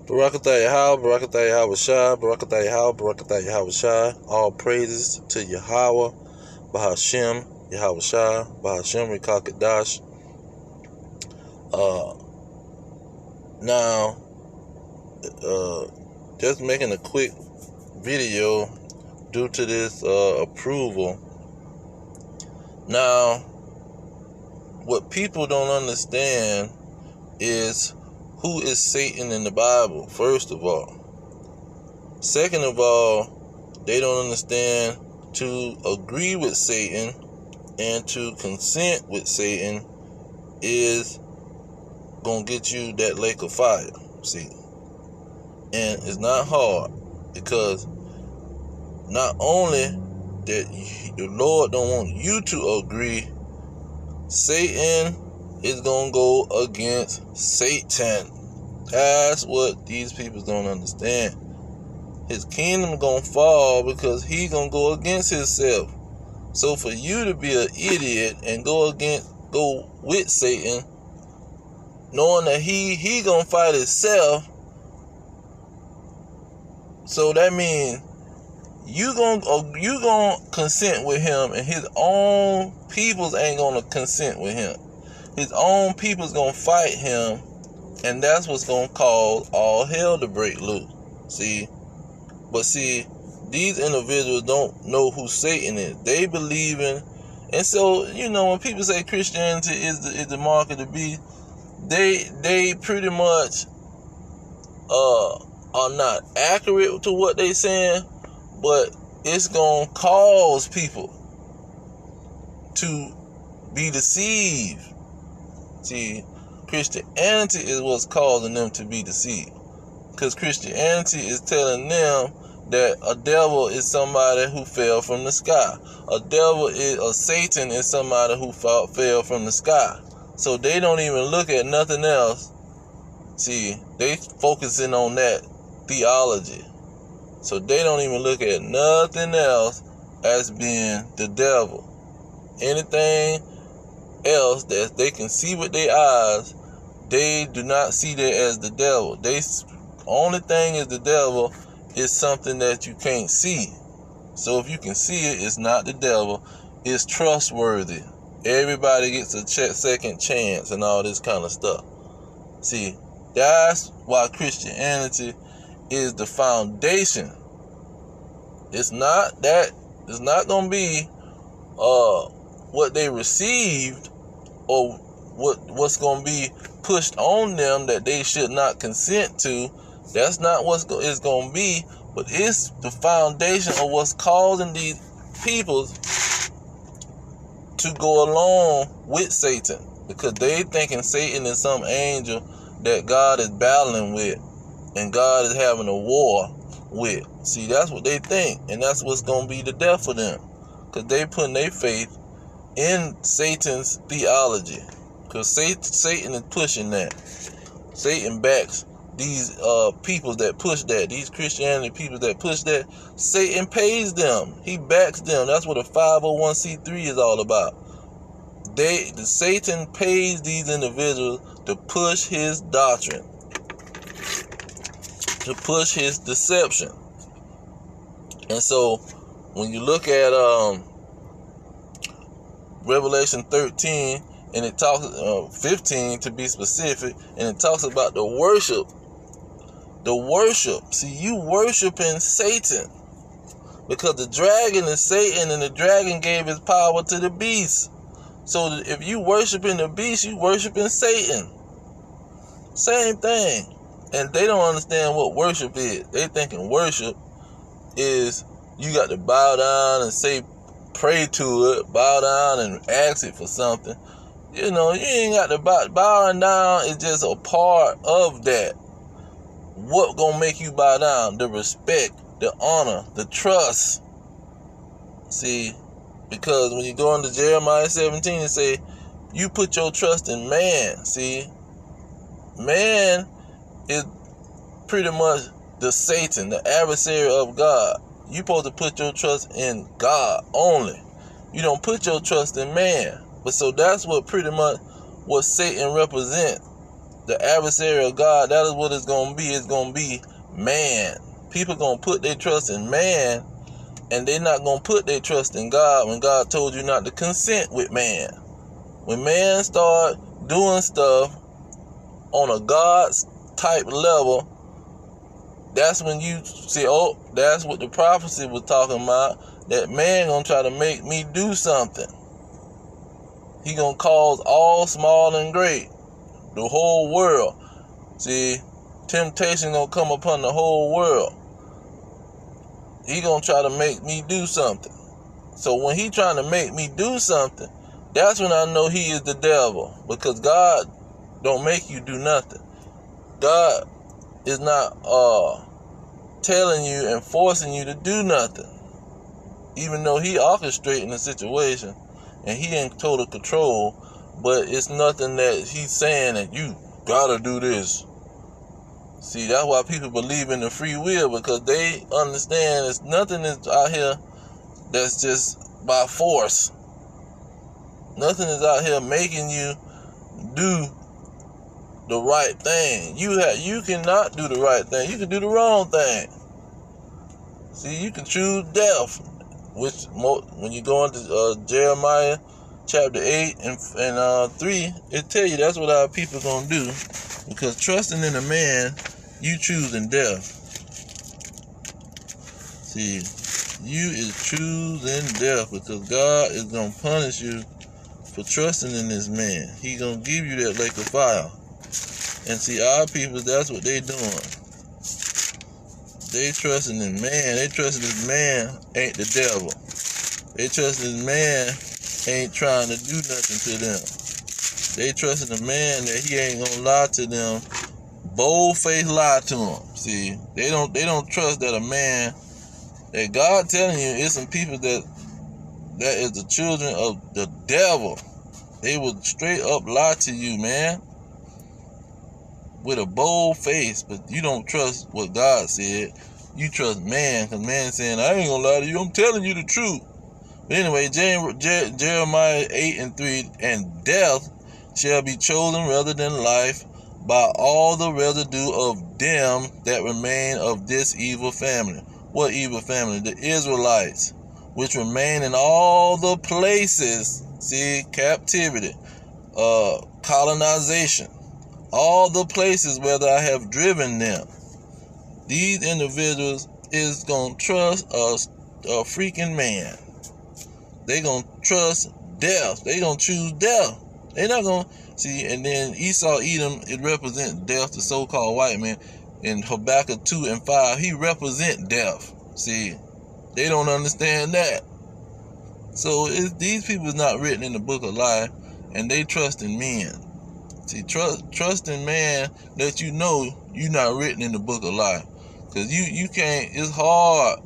Barakatah Yahweh, Barakatah Yahweh Shai, Barakatah Yahweh, Barakatah Yahweh Shai. All praises to Yahweh, Bahashem, Yahweh Shai, Bahashem, Rekakadash. Now, just making a quick video due to this approval. Now, what people don't understand is who is Satan in the Bible, first of all. Second of all, they don't understand to agree with Satan and to consent with Satan is going to get you that lake of fire. See? And it's not hard, because not only that the Lord don't want you to agree, Satan is going to go against Satan. That's what these people don't understand. His kingdom going to fall because he going to go against himself. So for you to be an idiot and go with Satan, knowing that he going to fight himself, so that means you gonna consent with him, and his own peoples ain't gonna consent with him. His own people's gonna fight him, and that's what's gonna cause all hell to break loose. See, these individuals don't know who Satan is. They believe in, and so when people say Christianity is the mark of the beast, they pretty much are not accurate to what they saying, but it's gonna cause people to be deceived. See, Christianity is what's causing them to be deceived, because Christianity is telling them that a devil is somebody who fell from the sky. Satan is somebody who fell from the sky. So they don't even look at nothing else. See, they focusing on that theology. So they don't even look at nothing else as being the devil. Anything else that they can see with their eyes, they do not see that as the devil. Only thing is the devil is something that you can't see. So if you can see it, it's not the devil. It's trustworthy. Everybody gets a second chance and all this kind of stuff. See, that's why Christianity is the foundation. It's not going to be what they received or what's going to be pushed on them that they should not consent to. That's not what it's going to be, but it's the foundation of what's causing these people to go along with Satan, because they thinking Satan is some angel that God is battling with and God is having a war with. See, that's what they think, and that's what's going to be the death for them, because they putting their faith in Satan's theology, because Satan is pushing that. Satan backs these people that push that, these Christianity people that push that. Satan pays them. He backs them. That's what a 501c3 is all about. Satan pays these individuals to push his doctrine, to push his deception. And so when you look at Revelation 13, and it talks 15 to be specific, and it talks about the worship. See, you worshiping Satan, because the dragon is Satan, and the dragon gave his power to the beast. So if you worshiping the beast, you worshiping Satan. Same thing. And they don't understand what worship is. They thinking worship is you got to bow down and pray to it, bow down and ask it for something. You ain't got to bowing down is just a part of that. What gonna make you bow down? The respect, the honor, the trust. See, because when you go into Jeremiah 17 and say, you put your trust in man. See, man is pretty much the Satan, the adversary of God. You supposed to put your trust in God only. You don't put your trust in man. But so that's what pretty much what Satan represents. the adversary of God, that is what it's going to be. It's going to be man. People going to put their trust in man, and they're not going to put their trust in God when God told you not to consent with man. When man start doing stuff on a God's type level, that's when you see, oh, that's what the prophecy was talking about. That man going to try to make me do something. He going to cause all small and great, the whole world. See, temptation going to come upon the whole world. He going to try to make me do something. So when he trying to make me do something, that's when I know he is the devil. Because God don't make you do nothing. God is not telling you and forcing you to do nothing. Even though he orchestrating the situation and he in total control, but it's nothing that he's saying that you gotta do this. See, that's why people believe in the free will, because they understand it's nothing is out here that's just by force. Nothing is out here making you do the right thing. You cannot do the right thing. You can do the wrong thing. See, you can choose death, which when you go into Jeremiah chapter 8 and 3, it tell you that's what our people gonna do. Because trusting in a man, you choosing death. See, you is choosing death, because God is gonna punish you for trusting in this man. He gonna give you that lake of fire. And see, our people, that's what they doing. They trusting in man. They trusting this man ain't the devil. They trusting this man ain't trying to do nothing to them. They trusting the man that he ain't gonna lie to them. Bold-faced lie to them. See, they don't trust that a man, that God telling you, it's some people that is the children of the devil. They will straight up lie to you, man, with a bold face. But you don't trust what God said. You trust man, because man saying, I ain't gonna lie to you, I'm telling you the truth. But anyway, Jeremiah 8 and 3, and death shall be chosen rather than life by all the residue of them that remain of this evil family. What evil family? The Israelites, which remain in all the places, see, captivity, colonization, all the places where I have driven them. These individuals is going to trust a freaking man. They going to trust death. They going to choose death. They're not going to see. And then Esau, Edom, it represents death, the so-called white man. In Habakkuk 2 and 5, he represents death. See, they don't understand that. So these people is not written in the book of life, and they trust in men. See, trust in man that you know you're not written in the book of life. Because you can't, it's hard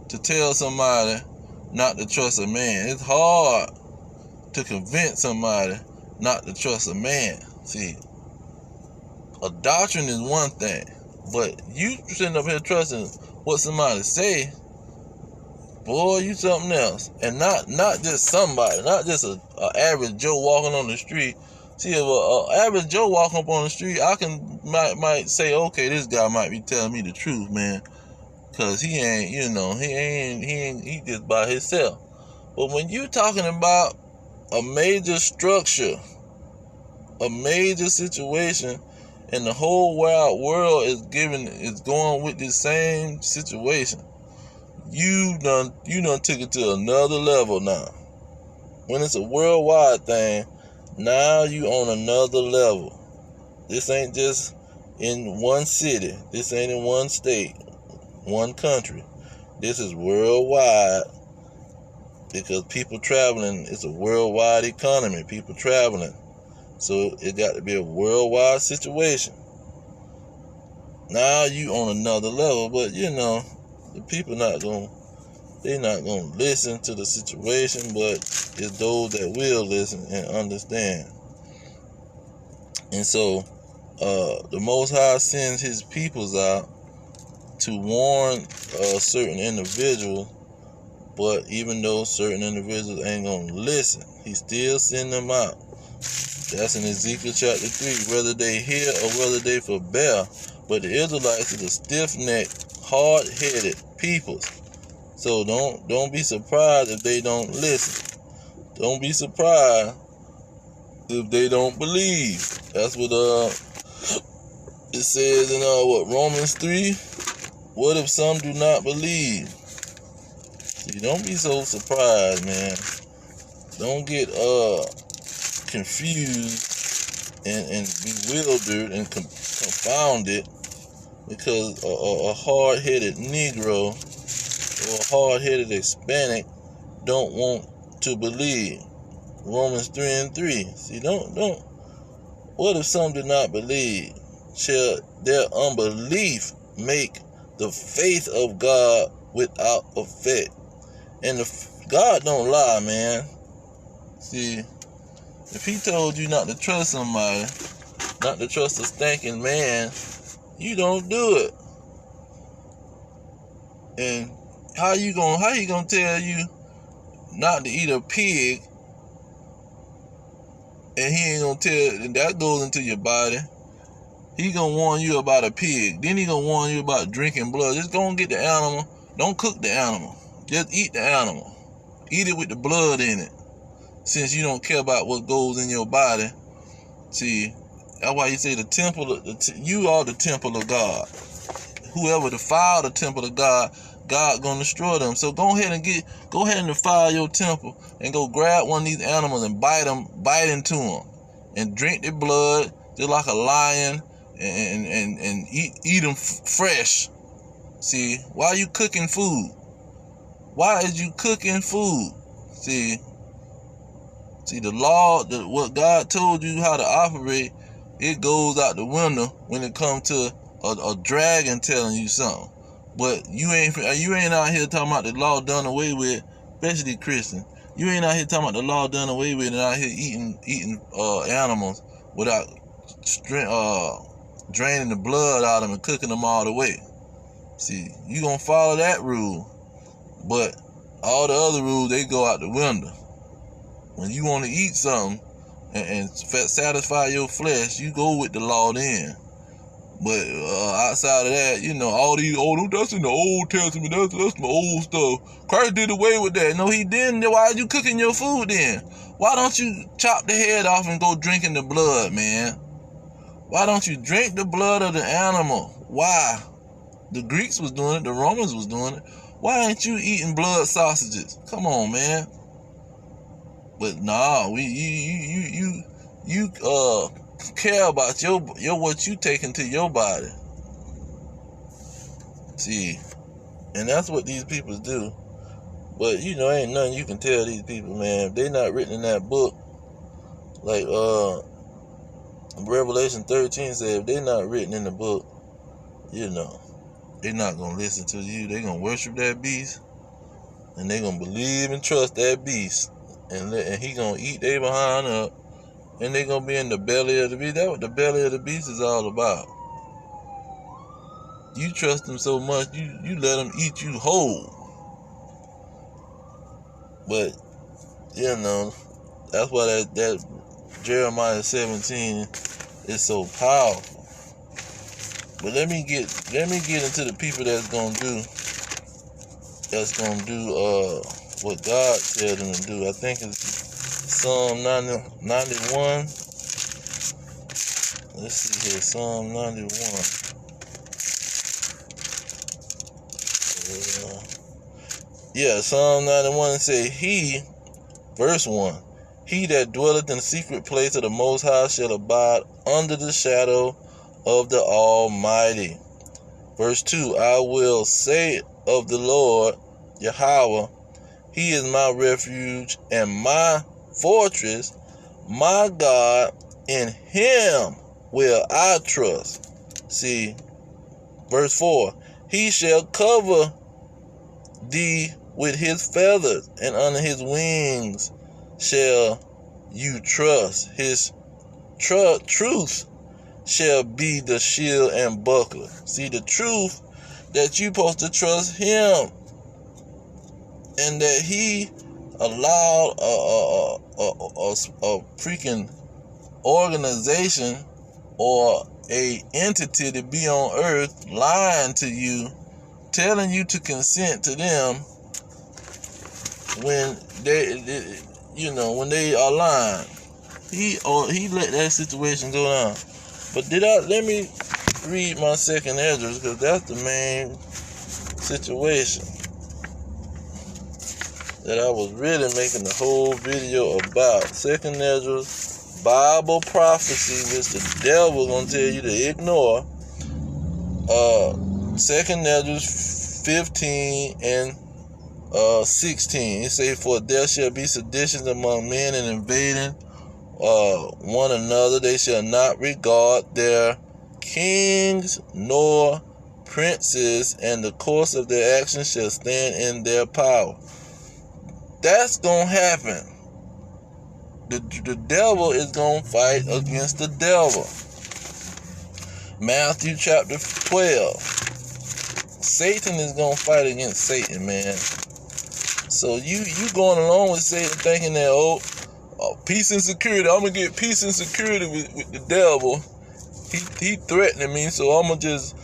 to tell somebody not to trust a man. It's hard to convince somebody not to trust a man. See, a doctrine is one thing, but you sitting up here trusting what somebody say, boy, you something else. And not just somebody, not just a average Joe walking on the street. See, if a average Joe walking up on the street, I might say, okay, this guy might be telling me the truth, man, cause he ain't, he just by himself. But when you talking about a major structure, a major situation, and the whole wide world is going with this same situation, you done took it to another level now. When it's a worldwide thing, now you on another level. This ain't just in one city. This ain't in one state, one country. This is worldwide, because people traveling. It's a worldwide economy. People traveling. So it got to be a worldwide situation. Now you on another level, but the people they're not gonna listen to the situation, but it's those that will listen and understand. And so the Most High sends his peoples out to warn certain individuals, but even though certain individuals ain't gonna listen, he still send them out That's in Ezekiel chapter 3. Whether they hear or whether they forbear. But the Israelites is a stiff-necked, hard-headed people. So don't be surprised if they don't listen. Don't be surprised if they don't believe. That's what it says in Romans 3. What if some do not believe? See, don't be so surprised, man. Don't get confused and bewildered and confounded because a hard-headed Negro or a hard-headed Hispanic don't want to believe. Romans 3:3. See, don't. What if some do not believe? Shall their unbelief make the faith of God without effect? And God don't lie, man. See, if he told you not to trust somebody, not to trust a stinking man, you don't do it. And how you gonna tell you not to eat a pig, and he ain't gonna tell, and that goes into your body. He gonna warn you about a pig. Then he gonna warn you about drinking blood. Just go and get the animal. Don't cook the animal. Just eat the animal. Eat it with the blood in it. Since you don't care about what goes in your body. See, that's why you say the temple. You are the temple of God. Whoever defile the temple of God, God gonna destroy them. So go ahead and defile your temple and go grab one of these animals and bite into them, and drink their blood just like a lion, and eat them fresh. See, why are you cooking food? Why is you cooking food? See, the law, what God told you how to operate, it goes out the window when it comes to a dragon telling you something. But you ain't out here talking about the law done away with, especially Christian. You ain't out here talking about the law done away with and out here eating animals without draining the blood out of them and cooking them all the way. See, you gonna follow that rule, but all the other rules, they go out the window. When you want to eat something and satisfy your flesh, you go with the law then. But outside of that, all these that's in the Old Testament. That's my old stuff. Christ did away with that. No, he didn't. Why are you cooking your food then? Why don't you chop the head off and go drinking the blood, man? Why don't you drink the blood of the animal? Why? The Greeks was doing it. The Romans was doing it. Why ain't you eating blood sausages? Come on, man. But nah, you care about your what you take into your body. See, and that's what these people do. But ain't nothing you can tell these people, man. If they not written in that book, like Revelation 13 said, if they not written in the book, they not gonna listen to you. They gonna worship that beast, and they gonna believe and trust that beast, and he gonna eat they behind up, and they gonna be in the belly of the beast. That's what the belly of the beast is all about. You trust him so much, you let him eat you whole. But that's why that Jeremiah 17 is so powerful. But let me get into the people that's gonna do what God said them to do. I think it's Psalm 91. Let's see here, Psalm 91. Psalm 91 say, verse 1, he that dwelleth in the secret place of the Most High shall abide under the shadow of the Almighty. Verse 2, I will say of the Lord, Yahweh, he is my refuge and my fortress, my God, in him will I trust. See, verse 4, he shall cover thee with his feathers, and under his wings shall you trust. His truth shall be the shield and buckler. See, the truth that you supposed to trust him, and that he allowed a freaking organization or a entity to be on earth lying to you, telling you to consent to them when when they are lying. He let that situation go down. But let me read my second address, because that's the main situation that I was really making the whole video about. Second address, Bible prophecy, which the devil gonna tell you to ignore. Second address 15 and 16. It say, for there shall be seditions among men, and invading one another. They shall not regard their kings nor princes, and the course of their actions shall stand in their power. That's gonna happen. The devil is gonna fight against the devil. Matthew chapter 12. Satan is gonna fight against Satan, man. So you going along with Satan, thinking that peace and security. I'm gonna get peace and security with the devil. He threatening me, so I'm gonna just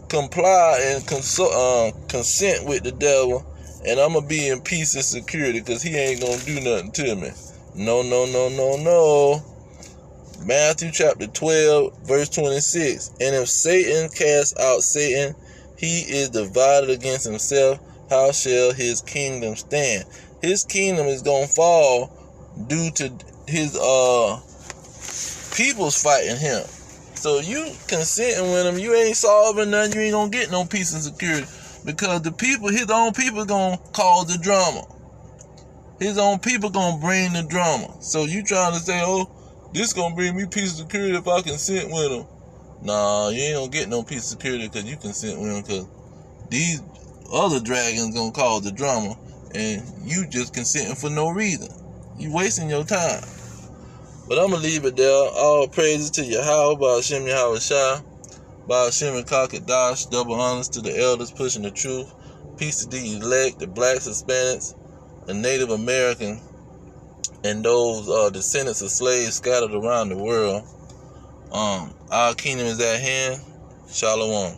comply and consent with the devil, and I'm gonna be in peace and security because he ain't gonna do nothing to me. No. Matthew chapter 12, verse 26. And if Satan cast out Satan, he is divided against himself. How shall his kingdom stand? His kingdom is gonna fall due to his people's fighting him. So you consenting with him, you ain't solving nothing. You ain't gonna get no peace and security, because the people, his own people, gonna cause the drama. His own people gonna bring the drama. So you trying to say, this gonna bring me peace and security if I consent with him? Nah, you ain't gonna get no peace and security because you consent with him, because these other dragons gonna cause the drama, and you just consenting for no reason. You wasting your time. But I'm going to leave it there. All praises to Yahweh, Ba'ashem Yahweh Shai, Ba'ashem and Kakadash. Double honors to the elders pushing the truth. Peace to the elect, the blacks, Hispanics, the Native American, and those descendants of slaves scattered around the world. Our kingdom is at hand. Shalom.